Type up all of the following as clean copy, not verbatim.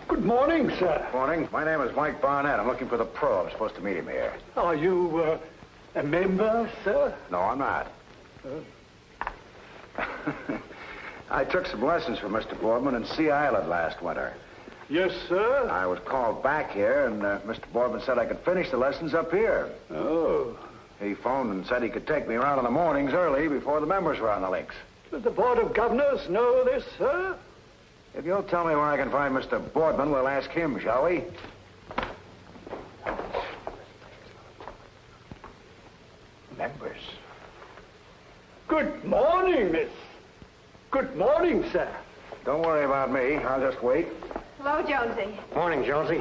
Good morning, sir. Morning. My name is Mike Barnett. I'm looking for the pro. I'm supposed to meet him here. Are you a member, sir? No, I'm not. I took some lessons from Mr. Boardman in Sea Island last winter. Yes, sir. I was called back here, and Mr. Boardman said I could finish the lessons up here. Oh. He phoned and said he could take me around in the mornings early before the members were on the links. Does the Board of Governors know this, sir? If you'll tell me where I can find Mr. Boardman, we'll ask him, shall we? Members. Good morning, miss. Good morning, sir. Don't worry about me. I'll just wait. Hello, Jonesy. Morning, Jonesy.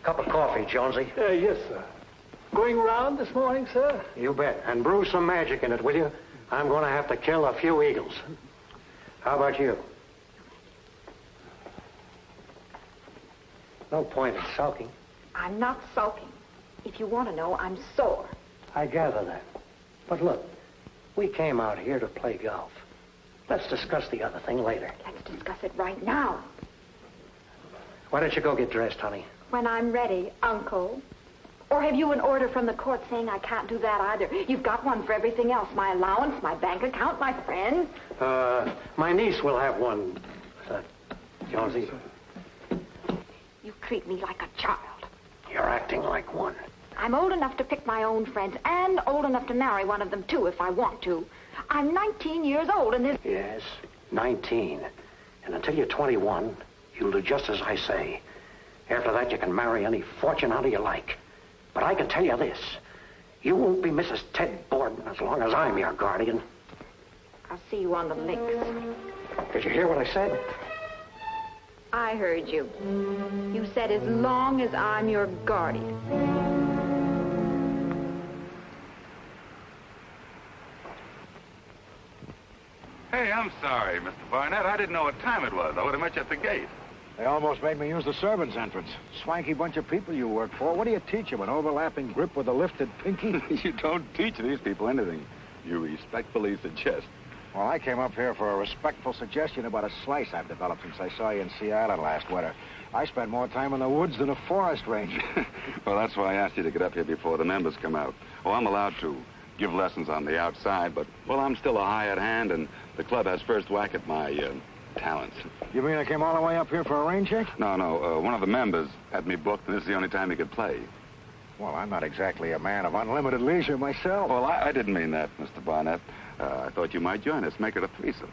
Cup of coffee, Jonesy. Yes, sir. Going around this morning, sir? You bet. And brew some magic in it, will you? I'm going to have to kill a few eagles. How about you? No point in sulking. I'm not sulking. If you want to know, I'm sore. I gather that. But look, we came out here to play golf. Let's discuss the other thing later. Let's discuss it right now. Why don't you go get dressed, honey? When I'm ready, Uncle. Or have you an order from the court saying I can't do that either? You've got one for everything else. My allowance, my bank account, my friends. My niece will have one, Jonesy. You treat me like a child. You're acting like one. I'm old enough to pick my own friends and old enough to marry one of them, too, if I want to. I'm 19 years old, and this... Yes, 19. And until you're 21, you'll do just as I say. After that, you can marry any fortune hunter you like. But I can tell you this. You won't be Mrs. Ted Boardman as long as I'm your guardian. I'll see you on the links. Did you hear what I said? I heard you. You said as long as I'm your guardian. Hey, I'm sorry, Mr. Barnett. I didn't know what time it was. I would have met you at the gate. They almost made me use the servants' entrance. Swanky bunch of people you work for. What do you teach them, an overlapping grip with a lifted pinky? You don't teach these people anything. You respectfully suggest. Well, I came up here for a respectful suggestion about a slice I've developed since I saw you in Sea Island last winter. I spent more time in the woods than a forest ranger. Well, that's why I asked you to get up here before the members come out. Oh, I'm allowed to give lessons on the outside, but, well, I'm still a hired hand, and the club has first whack at my talents. You mean I came all the way up here for a rain check? No. One of the members had me booked, and this is the only time he could play. Well, I'm not exactly a man of unlimited leisure myself. Well, I didn't mean that, Mr. Barnett. I thought you might join us, make it a threesome.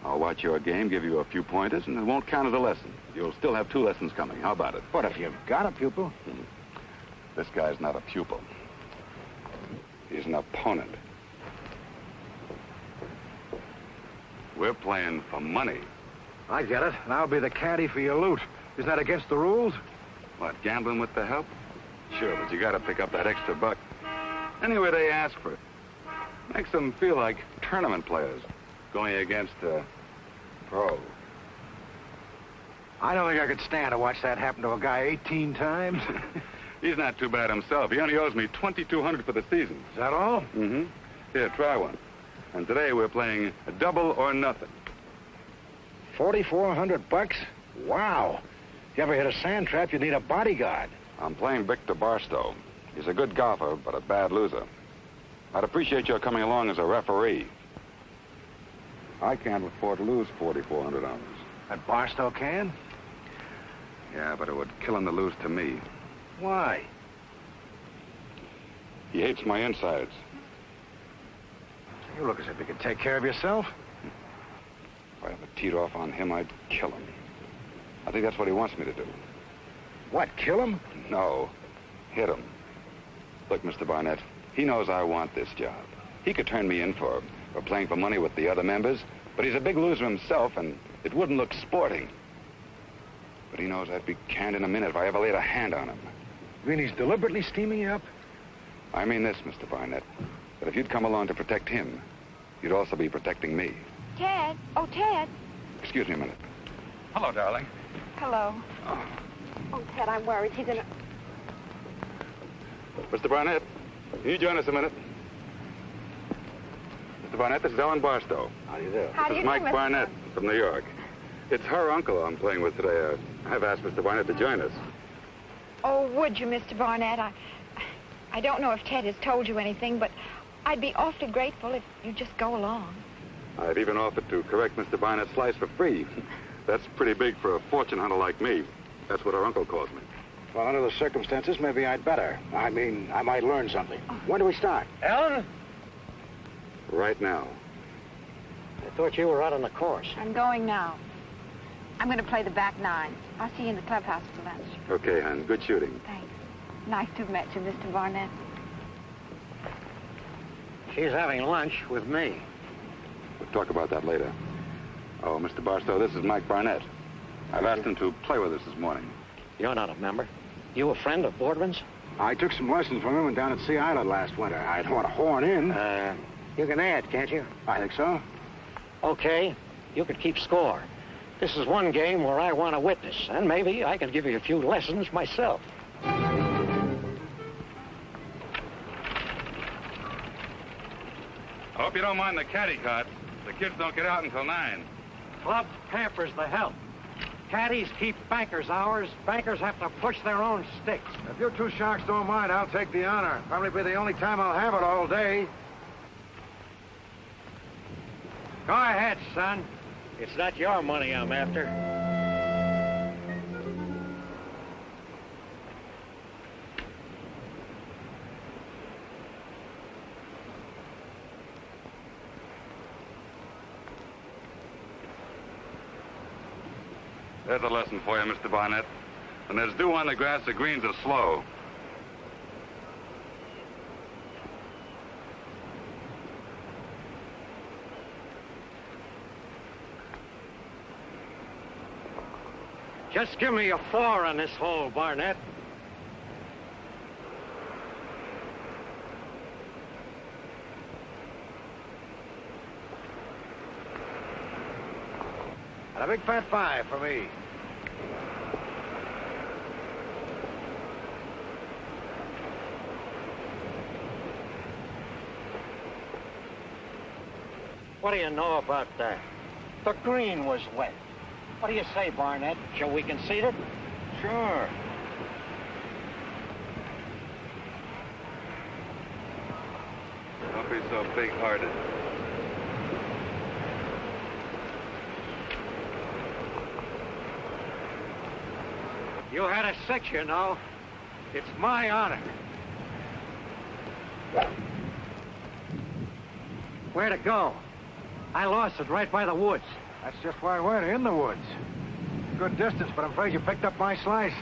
I'll watch your game, give you a few pointers, and it won't count as a lesson. You'll still have 2 lessons coming. How about it? But if you've got a pupil... This guy's not a pupil. He's an opponent. We're playing for money. I get it, and I'll be the caddy for your loot. Isn't that against the rules? What, gambling with the help? Sure, but you gotta pick up that extra buck. Anyway, they ask for it. Makes them feel like tournament players going against a pro. I don't think I could stand to watch that happen to a guy 18 times. He's not too bad himself. He only owes me $2,200 for the season. Is that all? Mm-hmm. Here, try one. And today we're playing a double or nothing. $4,400? Wow. If you ever hit a sand trap, you need a bodyguard. I'm playing Victor Barstow. He's a good golfer, but a bad loser. I'd appreciate your coming along as a referee. I can't afford to lose $4,400. And Barstow can? Yeah, but it would kill him to lose to me. Why? He hates my insides. You look as if you could take care of yourself. If I ever teed off on him, I'd kill him. I think that's what he wants me to do. What, kill him? No, hit him. Look, Mr. Barnett, he knows I want this job. He could turn me in for playing for money with the other members, but he's a big loser himself, and it wouldn't look sporting. But he knows I'd be canned in a minute if I ever laid a hand on him. You mean he's deliberately steaming you up? I mean this, Mr. Barnett, that if you'd come along to protect him, you'd also be protecting me. Ted. Oh, Ted. Excuse me a minute. Hello, darling. Hello. Oh, Ted, I'm worried. He's in a... Mr. Barnett, can you join us a minute? Mr. Barnett, this is Ellen Barstow. How do you do? How do This you is do, Mike Mr. Barnett from New York. It's her uncle I'm playing with today. I've asked Mr. Barnett to join us. Oh, would you, Mr. Barnett? I don't know if Ted has told you anything, but I'd be awfully grateful if you'd just go along. I've even offered to correct Mr. Barnett's slice for free. That's pretty big for a fortune hunter like me. That's what her uncle calls me. Well, under the circumstances, maybe I'd better. I mean, I might learn something. When do we start? Ellen? Right now. I thought you were out on the course. I'm going now. I'm going to play the back nine. I'll see you in the clubhouse for lunch. Okay, hon. Good shooting. Thanks. Nice to have met you, Mr. Barnett. She's having lunch with me. We'll talk about that later. Oh, Mr. Barstow, this is Mike Barnett. I've asked him to play with us this morning. You're not a member. You a friend of Boardman's? I took some lessons from him down at Sea Island last winter. I don't want to horn in. You can add, can't you? I think so. Okay. You could keep score. This is one game where I want to witness, and maybe I can give you a few lessons myself. I hope you don't mind the caddy carts. The kids don't get out until 9. Club pampers the help. Caddies keep bankers' hours. Bankers have to push their own sticks. If you two sharks don't mind, I'll take the honor. Probably be the only time I'll have it all day. Go ahead, son. It's not your money I'm after. There's a lesson for you, Mr. Barnett. When there's dew on the grass, the greens are slow. Just give me a 4 on this hole, Barnett. And a big fat 5 for me. What do you know about that? The green was wet. What do you say, Barnett? Shall we concede it? Sure. Don't be so big-hearted. You had a 6, you know. It's my honor. Where to go? I lost it right by the woods. That's just why I went, in the woods. Good distance, but I'm afraid you picked up my slice.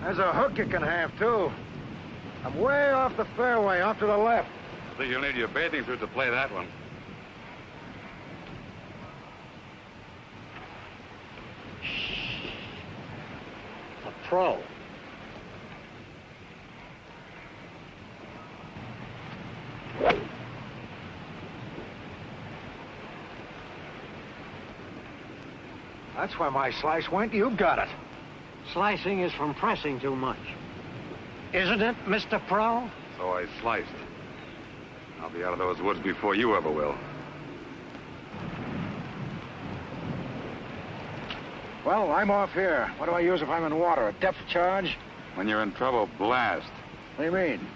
There's a hook you can have, too. I'm way off the fairway, off to the left. I think you'll need your bathing suit to play that one. A pro. That's where my slice went. You got it. Slicing is from pressing too much. Isn't it, Mr. Pro? So I sliced. I'll be out of those woods before you ever will. Well, I'm off here. What do I use if I'm in water? A depth charge? When you're in trouble, blast. What do you mean?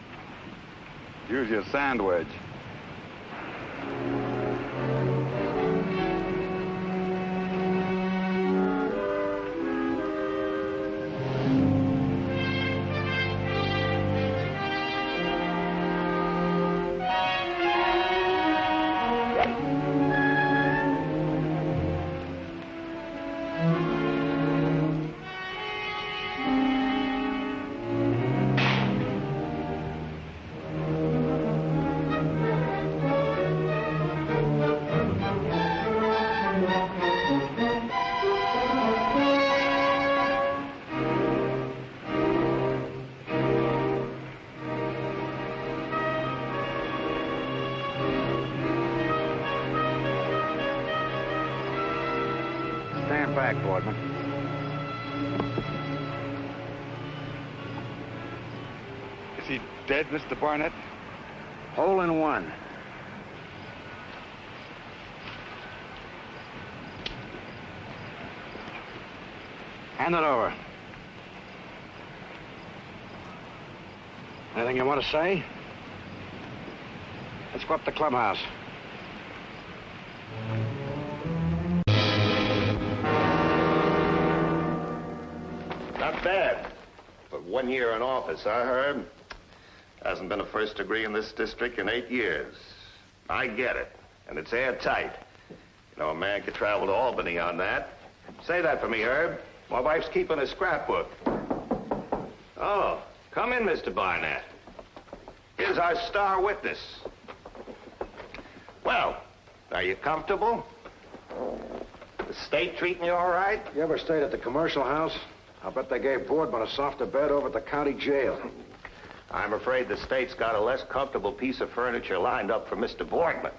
Use your sand wedge. back, Boardman. Is he dead, Mr. Barnett? Hole in one. Hand it over. Anything you want to say? Let's go up to the clubhouse. Not bad. But 1 year in office, huh, Herb? Hasn't been a first degree in this district in 8 years. I get it. And it's airtight. You know, a man could travel to Albany on that. Say that for me, Herb. My wife's keeping a scrapbook. Oh, come in, Mr. Barnett. Here's our star witness. Well, are you comfortable? The state treating you all right? You ever stayed at the commercial house? I'll bet they gave Boardman a softer bed over at the county jail. I'm afraid the state's got a less comfortable piece of furniture lined up for Mr. Boardman.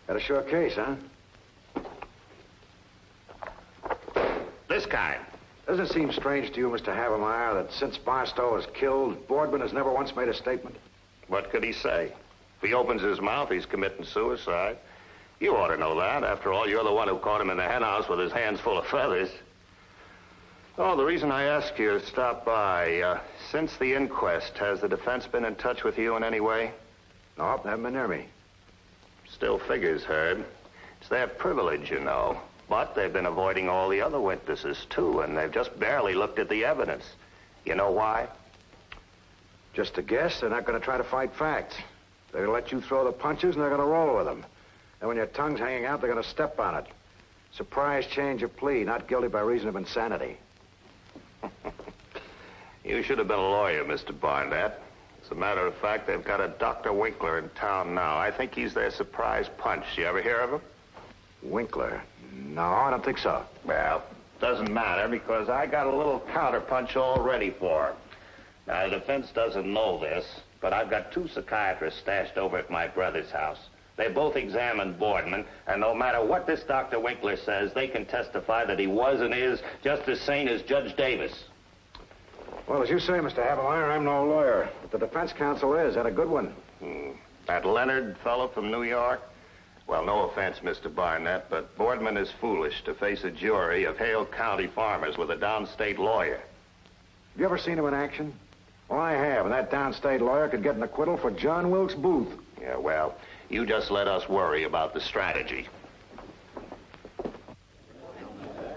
Got a sure case, huh? This kind. Doesn't it seem strange to you, Mr. Havermeyer, that since Barstow was killed, Boardman has never once made a statement? What could he say? If he opens his mouth, he's committing suicide. You ought to know that. After all, you're the one who caught him in the henhouse with his hands full of feathers. Oh, the reason I asked you to stop by, since the inquest, has the defense been in touch with you in any way? No, they haven't been near me. Still figures, Herb. It's their privilege, you know. But they've been avoiding all the other witnesses, too, and they've just barely looked at the evidence. You know why? Just a guess, they're not going to try to fight facts. They're going to let you throw the punches, and they're going to roll with them. And when your tongue's hanging out, they're going to step on it. Surprise change of plea, not guilty by reason of insanity. You should have been a lawyer, Mr. Barnett. As a matter of fact, they've got a Dr. Winkler in town now. I think he's their surprise punch. You ever hear of him? Winkler? No, I don't think so. Well, doesn't matter, because I got a little counterpunch all ready for him. Now, the defense doesn't know this, but I've got 2 psychiatrists stashed over at my brother's house. They both examined Boardman, and no matter what this Dr. Winkler says, they can testify that he was and is just as sane as Judge Davis. Well, as you say, Mr. Havermeyer, I'm no lawyer. But the defense counsel is, and a good one. That Leonard fellow from New York? Well, no offense, Mr. Barnett, but Boardman is foolish to face a jury of Hale County farmers with a downstate lawyer. Have you ever seen him in action? Well, I have, and that downstate lawyer could get an acquittal for John Wilkes Booth. Yeah, well, you just let us worry about the strategy.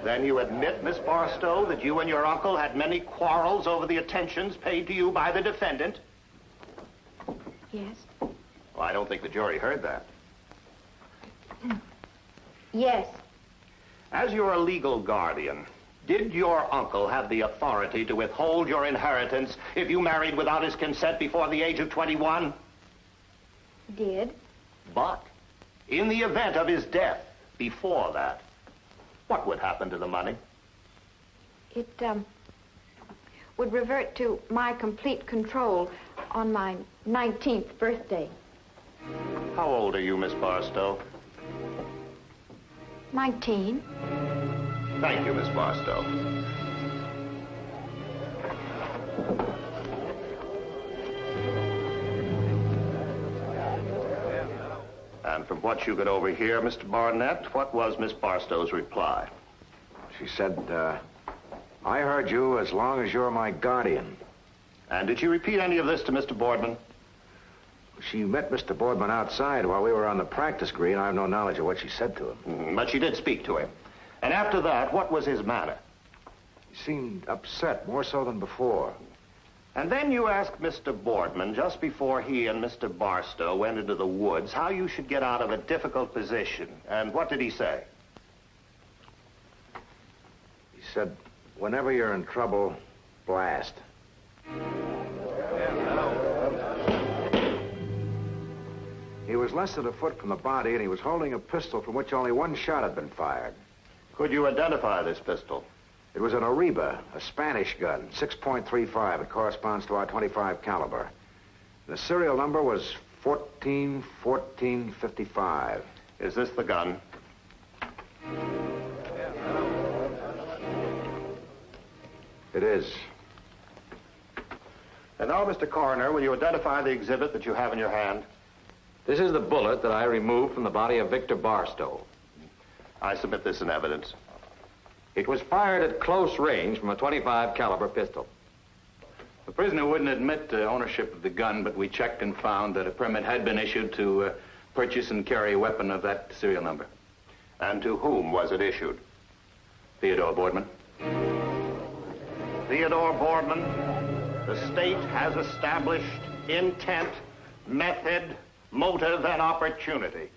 Then you admit, Miss Barstow, that you and your uncle had many quarrels over the attentions paid to you by the defendant? Yes. Well, I don't think the jury heard that. Yes. As your legal guardian, did your uncle have the authority to withhold your inheritance if you married without his consent before the age of 21? Did. But in the event of his death before that, what would happen to the money? It, would revert to my complete control on my 19th birthday. How old are you, Miss Barstow? 19. Thank you, Miss Barstow. And from what you could overhear, Mr. Barnett, what was Miss Barstow's reply? She said, I heard you as long as you're my guardian. And did she repeat any of this to Mr. Boardman? She met Mr. Boardman outside while we were on the practice green. I have no knowledge of what she said to him. But she did speak to him. And after that, what was his manner? He seemed upset, more so than before. And then you asked Mr. Boardman, just before he and Mr. Barstow went into the woods, how you should get out of a difficult position. And what did he say? He said, whenever you're in trouble, blast. He was less than a foot from the body, and he was holding a pistol from which only one shot had been fired. Could you identify this pistol? It was an Oriba, a Spanish gun, 6.35. It corresponds to our 25 caliber. The serial number was 141455. Is this the gun? It is. And now, Mr. Coroner, will you identify the exhibit that you have in your hand? This is the bullet that I removed from the body of Victor Barstow. I submit this in evidence. It was fired at close range from a .25 caliber pistol. The prisoner wouldn't admit to ownership of the gun, but we checked and found that a permit had been issued to purchase and carry a weapon of that serial number. And to whom was it issued? Theodore Boardman. Theodore Boardman, the state has established intent, method, motive, and opportunity.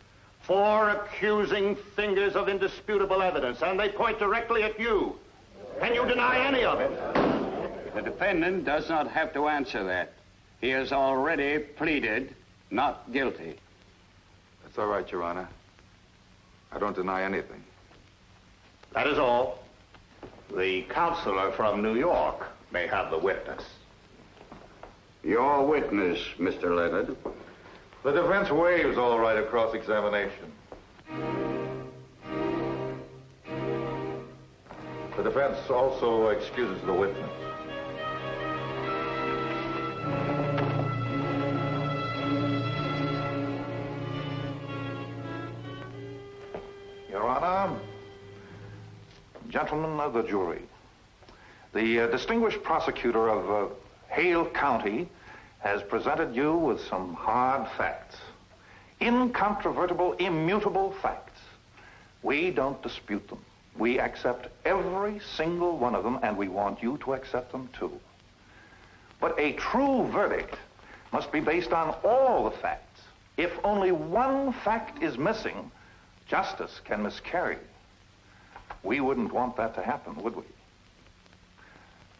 4 accusing fingers of indisputable evidence, and they point directly at you. Can you deny any of it? The defendant does not have to answer that. He has already pleaded not guilty. That's all right, Your Honor. I don't deny anything. That is all. The counselor from New York may have the witness. Your witness, Mr. Leonard. The defense waives all right of cross-examination. The defense also excuses the witness. Your Honor, gentlemen of the jury, the distinguished prosecutor of Hale County has presented you with some hard facts. Incontrovertible, immutable facts. We don't dispute them. We accept every single one of them, and we want you to accept them too. But a true verdict must be based on all the facts. If only one fact is missing, justice can miscarry. We wouldn't want that to happen, would we?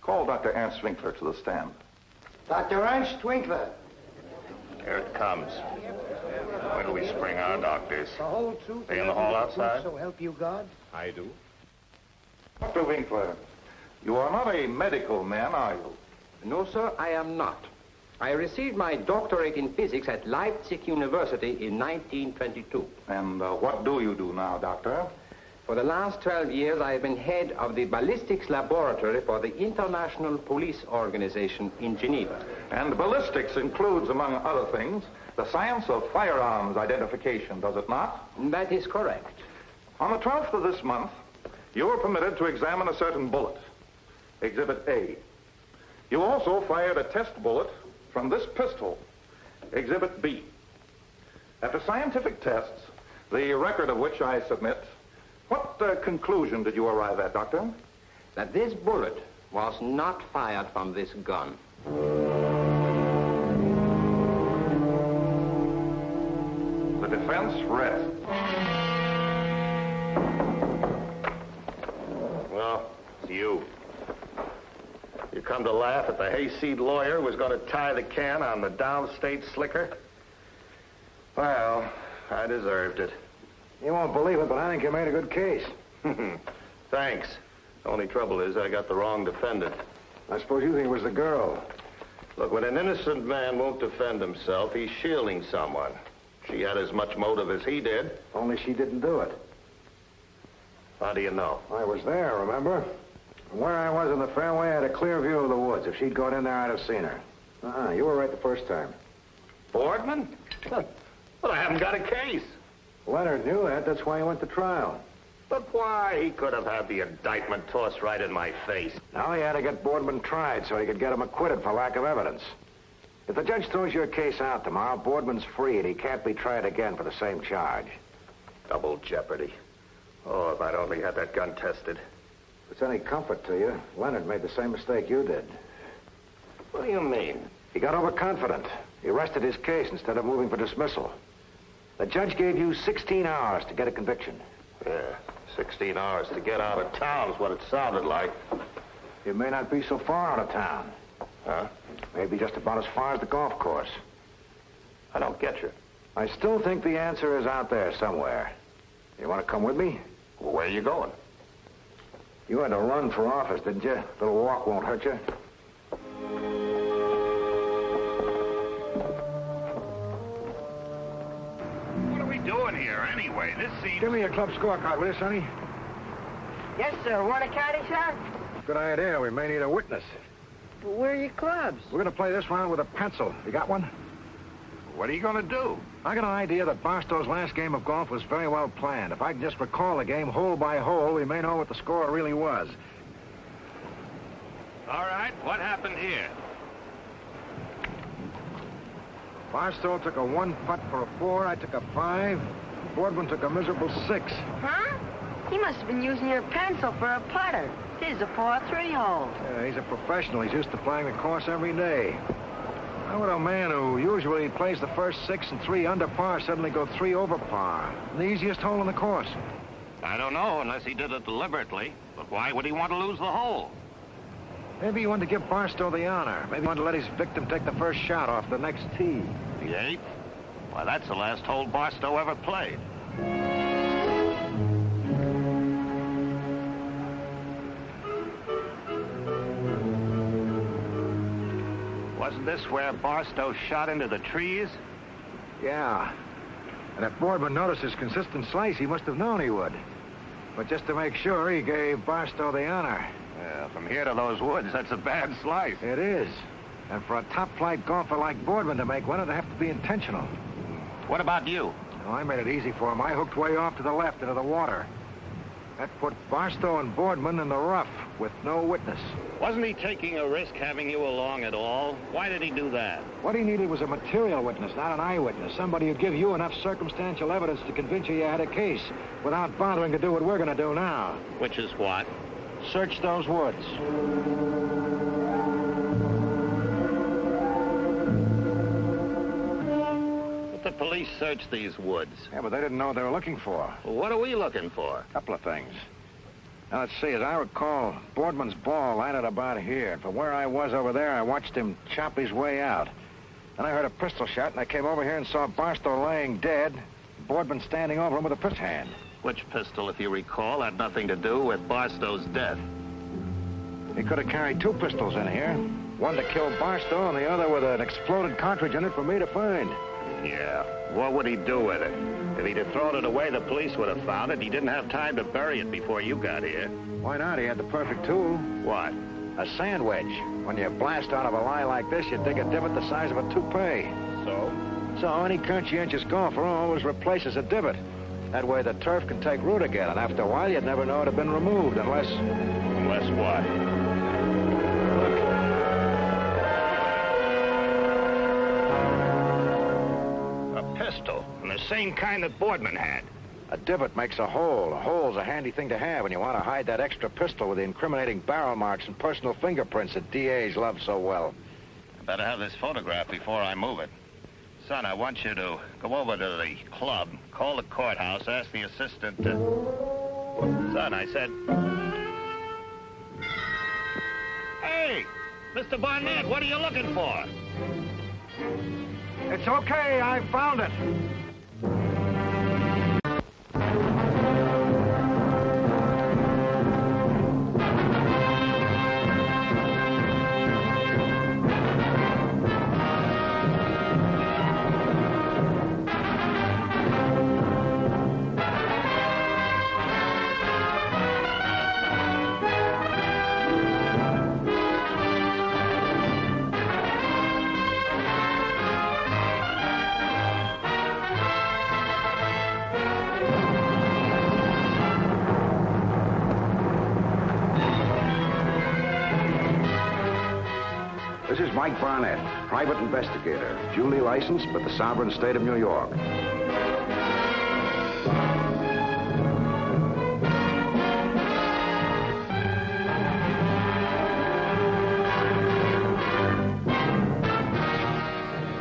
Call Dr. Ernst Winkler to the stand. Dr. Ernst Winkler. Here it comes. When do we spring our doctors? The whole truth. They in the hall outside? So help you God. I do. Dr. Winkler, you are not a medical man, are you? No, sir, I am not. I received my doctorate in physics at Leipzig University in 1922. And what do you do now, Doctor? For the last 12 years, I have been head of the ballistics laboratory for the International Police Organization in Geneva. And ballistics includes, among other things, the science of firearms identification, does it not? That is correct. On the 12th of this month, you were permitted to examine a certain bullet, Exhibit A. You also fired a test bullet from this pistol, Exhibit B. After scientific tests, the record of which I submit, what conclusion did you arrive at, Doctor? That this bullet was not fired from this gun. The defense rests. Well, it's you. You come to laugh at the hayseed lawyer who was going to tie the can on the downstate slicker? Well, I deserved it. You won't believe it, but I think you made a good case. Thanks. Only trouble is I got the wrong defendant. I suppose you think it was the girl. Look, when an innocent man won't defend himself, he's shielding someone. She had as much motive as he did. Only she didn't do it. How do you know? I was there, remember? From where I was in the fairway, I had a clear view of the woods. If she'd gone in there, I'd have seen her. You were right the first time. Boardman? But I haven't got a case. Leonard knew that. That's why he went to trial. But why? He could have had the indictment tossed right in my face. Now he had to get Boardman tried so he could get him acquitted for lack of evidence. If the judge throws your case out tomorrow, Boardman's free and he can't be tried again for the same charge. Double jeopardy. Oh, if I'd only had that gun tested. If it's any comfort to you, Leonard made the same mistake you did. What do you mean? He got overconfident. He rested his case instead of moving for dismissal. The judge gave you 16 hours to get a conviction. Yeah, 16 hours to get out of town is what it sounded like. You may not be so far out of town. Huh? Maybe just about as far as the golf course. I don't get you. I still think the answer is out there somewhere. You want to come with me? Well, where are you going? You had to run for office, didn't you? A little walk won't hurt you. What are we doing here, anyway? This seems... Give me your club scorecard, will you, Sonny? Yes, sir. Want a caddy, sir? Good idea. We may need a witness. But where are your clubs? We're going to play this round with a pencil. You got one? What are you going to do? I got an idea that Barstow's last game of golf was very well planned. If I can just recall the game hole by hole, we may know what the score really was. All right, what happened here? Barstow took a 1 putt for a 4. I took a 5. Boardman took a miserable 6. Huh? He must have been using your pencil for a putter. This is a 4-3 hole. Yeah, he's a professional. He's used to playing the course every day. How would a man who usually plays the first 6 and 3 under par suddenly go 3 over par? The easiest hole in the course. I don't know, unless he did it deliberately. But why would he want to lose the hole? Maybe he wanted to give Barstow the honor. Maybe he wanted to let his victim take the first shot off the next tee. The 8th? Why, that's the last hole Barstow ever played. Wasn't this where Barstow shot into the trees? Yeah. And if Boardman noticed his consistent slice, he must have known he would. But just to make sure, he gave Barstow the honor. Yeah, from here to those woods, that's a bad slice. It is. And for a top-flight golfer like Boardman to make one, it'd have to be intentional. What about you? Well, I made it easy for him. I hooked way off to the left into the water. That put Barstow and Boardman in the rough with no witness. Wasn't he taking a risk having you along at all? Why did he do that? What he needed was a material witness, not an eyewitness. Somebody who'd give you enough circumstantial evidence to convince you had a case without bothering to do what we're going to do now. Which is what? Search those woods. But the police searched these woods. Yeah, but they didn't know what they were looking for. Well, what are we looking for? A couple of things. Now, let's see. As I recall, Boardman's ball landed about here. From where I was over there, I watched him chop his way out. Then I heard a pistol shot, and I came over here and saw Barstow laying dead, Boardman standing over him with a pistol hand. Which pistol, if you recall, had nothing to do with Barstow's death? He could have carried 2 pistols in here. One to kill Barstow and the other with an exploded cartridge in it for me to find. Yeah. What would he do with it? If he'd have thrown it away, the police would have found it. He didn't have time to bury it before you got here. Why not? He had the perfect tool. What? A sand wedge. When you blast out of a lie like this, you dig a divot the size of a toupee. So any conscientious golfer always replaces a divot. That way the turf can take root again, and after a while you'd never know it had been removed unless... Unless what? Pistol, and the same kind that Boardman had. A divot makes a hole. A hole's a handy thing to have when you want to hide that extra pistol with the incriminating barrel marks and personal fingerprints that DAs love so well. I better have this photograph before I move it. Son, I want you to go over to the club, call the courthouse, ask the assistant to... Son, I said... Hey, Mr. Barnett, what are you looking for? It's okay, I found it. This is Mike Barnett, private investigator, duly licensed with the sovereign state of New York.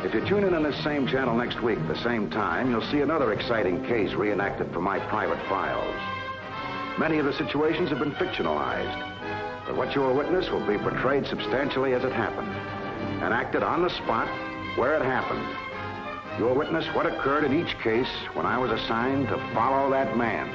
If you tune in on this same channel next week at the same time, you'll see another exciting case reenacted from my private files. Many of the situations have been fictionalized, but what you will witness will be portrayed substantially as it happened, and acted on the spot where it happened. You will witness what occurred in each case when I was assigned to follow that man.